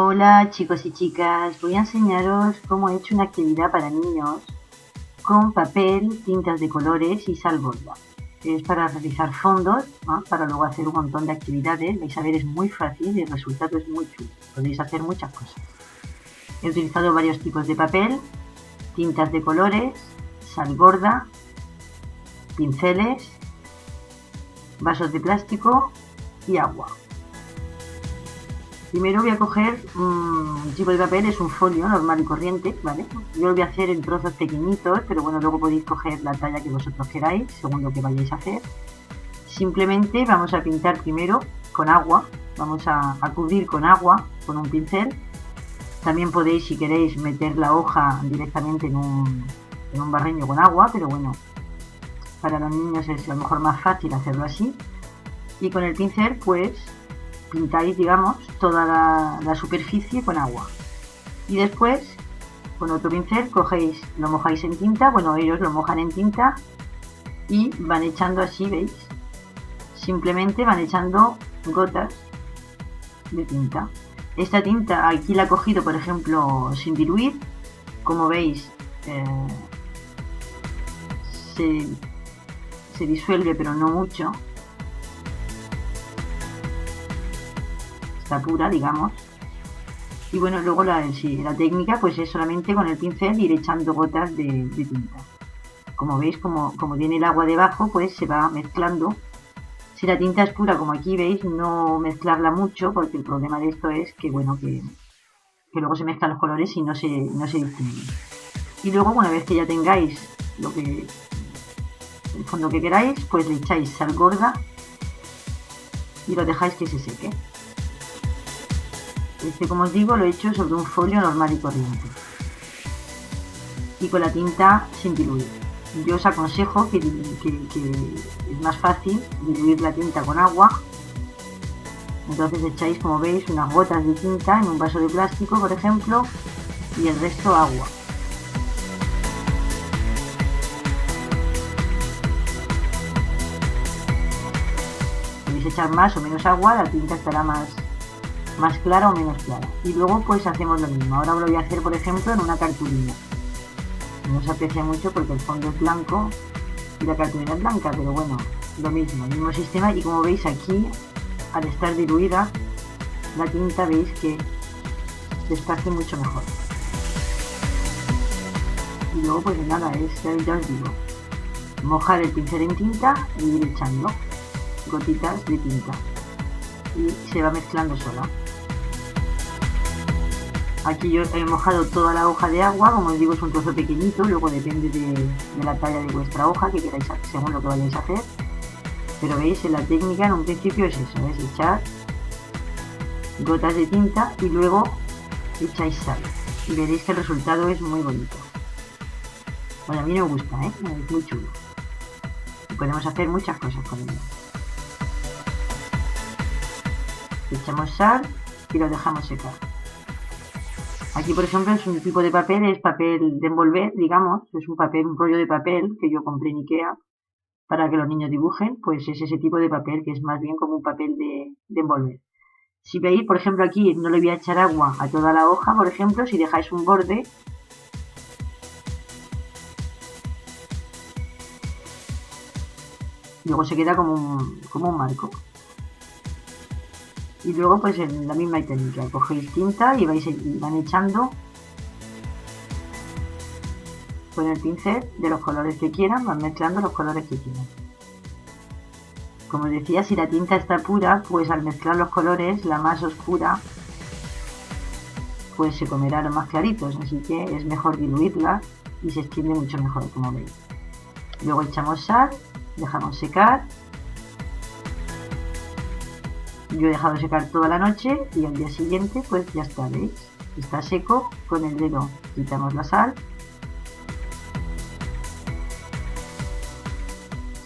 Hola chicos y chicas, voy a enseñaros cómo he hecho una actividad para niños con papel, tintas de colores y sal gorda. Es para realizar fondos, ¿no? Para luego hacer un montón de actividades. Vais a ver, es muy fácil y el resultado es muy chulo. Podéis hacer muchas cosas. He utilizado varios tipos de papel, tintas de colores, sal gorda, pinceles, vasos de plástico y agua. Primero voy a coger un tipo de papel, es un folio normal y corriente, ¿vale? Yo lo voy a hacer en trozos pequeñitos, pero bueno, luego podéis coger la talla que vosotros queráis, según lo que vayáis a hacer. Simplemente vamos a pintar primero con agua, vamos a cubrir con agua, con un pincel. También podéis, si queréis, meter la hoja directamente en un barreño con agua, pero bueno, para los niños es a lo mejor más fácil hacerlo así. Y con el pincel, pues, pintáis, digamos, toda la superficie con agua. Y después, con otro pincel, cogéis, lo mojáis en tinta, bueno, ellos lo mojan en tinta y van echando así, ¿veis? Simplemente van echando gotas de tinta. Esta tinta aquí la he cogido, por ejemplo, sin diluir. Como veis, se disuelve, pero no mucho. Está pura, digamos. Y bueno, luego la técnica pues es solamente con el pincel ir echando gotas de tinta. Como veis, como tiene el agua debajo, pues se va mezclando. Si la tinta es pura, como aquí veis, no mezclarla mucho, porque el problema de esto es que, bueno, que luego se mezclan los colores y no se distinguen. Y luego, una vez que ya tengáis el fondo que queráis, pues le echáis sal gorda y lo dejáis que se seque. Como os digo, lo he hecho sobre un folio normal y corriente y con la tinta sin diluir. Yo os aconsejo que es más fácil diluir la tinta con agua. Entonces echáis, como veis, unas gotas de tinta en un vaso de plástico, por ejemplo, y el resto agua. Podéis echar más o menos agua, la tinta estará más clara o menos clara. Y luego pues hacemos lo mismo. Ahora lo voy a hacer, por ejemplo, en una cartulina. No se aprecia mucho porque el fondo es blanco y la cartulina es blanca, pero bueno, lo mismo, el mismo sistema. Y como veis aquí, al estar diluida la tinta, veis que se esparce mucho mejor. Y luego pues nada, ya os digo, mojar el pincel en tinta e ir echando gotitas de tinta y se va mezclando sola. Aquí yo he mojado toda la hoja de agua, como os digo, es un trozo pequeñito, luego depende de la talla de vuestra hoja que queráis, según lo que vayáis a hacer. Pero veis, en la técnica en un principio es eso, es echar gotas de tinta y luego echáis sal. Y veréis que el resultado es muy bonito. Bueno, a mí me gusta, es muy chulo. Y podemos hacer muchas cosas con ello. Echamos sal y lo dejamos secar. Aquí, por ejemplo, es un tipo de papel, es papel de envolver, digamos, es un rollo de papel que yo compré en Ikea para que los niños dibujen, pues es ese tipo de papel que es más bien como un papel de envolver. Si veis, por ejemplo, aquí no le voy a echar agua a toda la hoja, por ejemplo, si dejáis un borde, luego se queda como un marco. Y luego pues en la misma técnica, cogéis tinta y van echando con el pincel de los colores que quieran, van mezclando los colores que quieran. Como os decía, si la tinta está pura, pues al mezclar los colores, la más oscura pues se comerá los más claritos, así que es mejor diluirla y se extiende mucho mejor, como veis. Luego echamos sal, dejamos secar. Yo he dejado secar toda la noche y al día siguiente pues ya está, ¿veis? Está seco, con el dedo quitamos la sal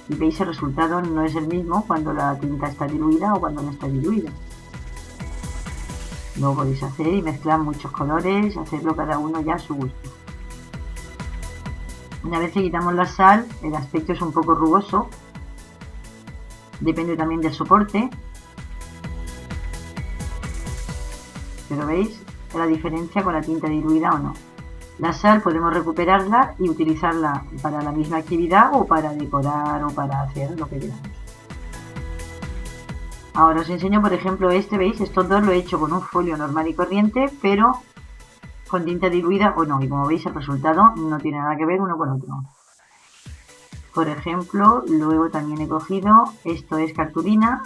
y veis el resultado no es el mismo cuando la tinta está diluida o cuando no está diluida. Luego podéis hacer y mezclar muchos colores, hacerlo cada uno ya a su gusto. Una vez que quitamos la sal, el aspecto es un poco rugoso, depende también del soporte. Pero veis, la diferencia con la tinta diluida o no. La sal podemos recuperarla y utilizarla para la misma actividad o para decorar o para hacer lo que queramos. Ahora os enseño, por ejemplo, ¿veis? Estos dos lo he hecho con un folio normal y corriente, pero con tinta diluida o no. Y como veis, el resultado no tiene nada que ver uno con otro. Por ejemplo, luego también he cogido, esto es cartulina.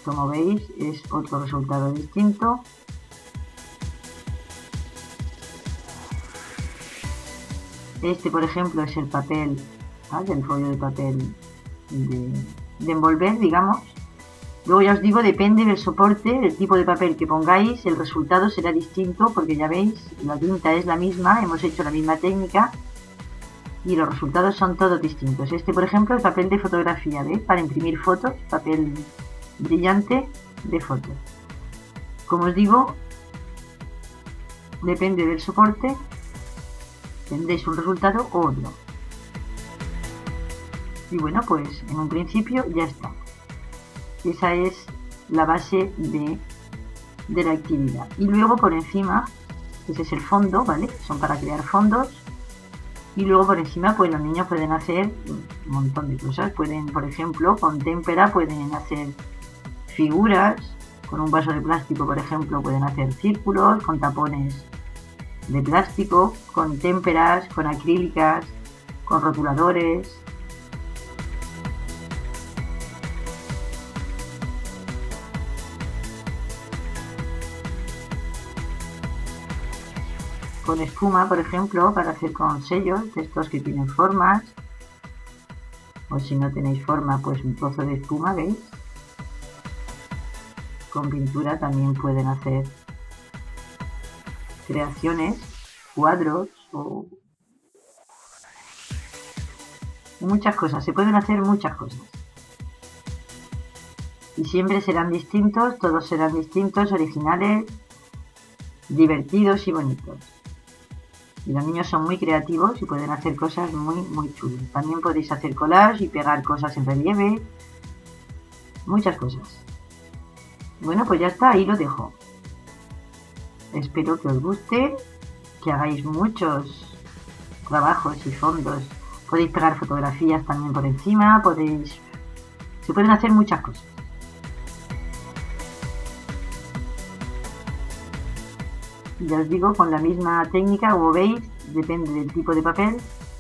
Como veis, es otro resultado distinto. Este, por ejemplo, es el papel, ¿vale? El rollo de papel de envolver, digamos. Luego ya os digo, depende del soporte, el tipo de papel que pongáis, el resultado será distinto porque ya veis, la tinta es la misma, hemos hecho la misma técnica y los resultados son todos distintos. Este, por ejemplo, es papel de fotografía, ¿veis? Para imprimir fotos, papel brillante de fotos. Como os digo, depende del soporte, tendréis un resultado o otro. Y bueno, pues en un principio ya está. Esa es la base de la actividad. Y luego por encima, ese es el fondo, ¿vale? Son para crear fondos. Y luego por encima, pues los niños pueden hacer un montón de cosas. Pueden, por ejemplo, con témpera pueden hacer figuras. Con un vaso de plástico, por ejemplo, pueden hacer círculos con tapones de plástico, con témperas, con acrílicas, con rotuladores. Con espuma, por ejemplo, para hacer con sellos de estos que tienen formas. O si no tenéis forma, pues un trozo de espuma, ¿veis? Con pintura también pueden hacer creaciones, cuadros o muchas cosas. Se pueden hacer muchas cosas. Y siempre serán distintos, todos serán distintos, originales, divertidos y bonitos. Y los niños son muy creativos y pueden hacer cosas muy chulas. También podéis hacer collage y pegar cosas en relieve. Muchas cosas. Bueno, pues ya está, ahí lo dejo. Espero que os guste, que hagáis muchos trabajos y fondos. Podéis pegar fotografías también por encima, se pueden hacer muchas cosas. Ya os digo, con la misma técnica, como veis, depende del tipo de papel,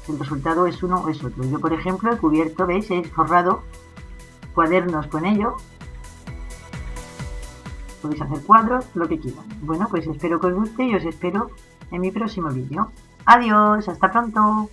el resultado es uno o es otro. Yo, por ejemplo, he cubierto, veis, he forrado cuadernos con ello. Podéis hacer cuadros, lo que quieran. Bueno, pues espero que os guste y os espero en mi próximo vídeo. Adiós, hasta pronto.